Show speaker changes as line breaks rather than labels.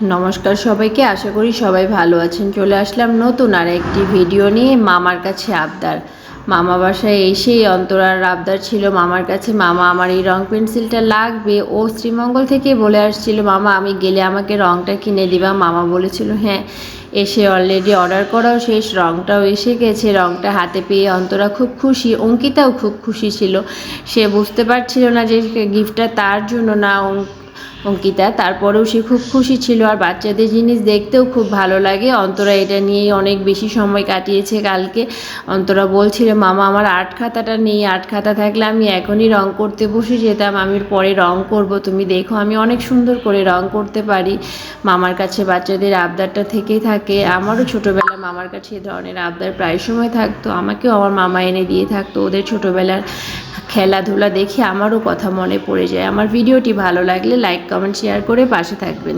নমস্কার সবাইকে, আশা করি সবাই ভালো আছেন। চলে আসলাম নতুন আর একটি ভিডিও নিয়ে। মামার কাছে আবদার। মামা বাসায় এসেই অন্তরার আবদার ছিল মামার কাছে, মামা আমার এই রং পেন্সিলটা লাগবে। ও শ্রীমঙ্গল থেকে বলে আসছিল, মামা আমি গেলে আমাকে রংটা কিনে দিবা। মামা বলেছিল হ্যাঁ। এসে অলরেডি অর্ডার করাও শেষ, রংটাও এসে গেছে। রংটা হাতে পেয়ে অন্তরা খুব খুশি, অঙ্কিতাও খুব খুশি ছিল। সে বুঝতে পারছিল না যে গিফটটা তার জন্য না অঙ্কিতা, তারপরেও সে খুব খুশি ছিল। আর বাচ্চাদের জিনিস দেখতেও খুব ভালো লাগে। অন্তরা এটা নিয়েই অনেক বেশি সময় কাটিয়েছে কালকে। অন্তরা বলছিল মামা আমার আর্ট খাতাটা নেই, আর্ট খাতা থাকলে আমি এখনই রং করতে বসে যেতাম, আমি পরে রং করব, তুমি দেখো আমি অনেক সুন্দর করে রং করতে পারি। মামার কাছে বাচ্চাদের আবদারটা থেকেই থাকে। আমারও ছোটোবেলা মামার কাছে এ ধরনের আবদার প্রায় সময় থাকতো, আমাকেও আমার মামা এনে দিয়ে থাকতো। ওদের ছোটোবেলার খেলাধুলা দেখে আমারও কথা মনে পড়ে যায়। আমার ভিডিওটি ভালো লাগলে লাইক কমেন্ট শেয়ার করে পাশে থাকবেন।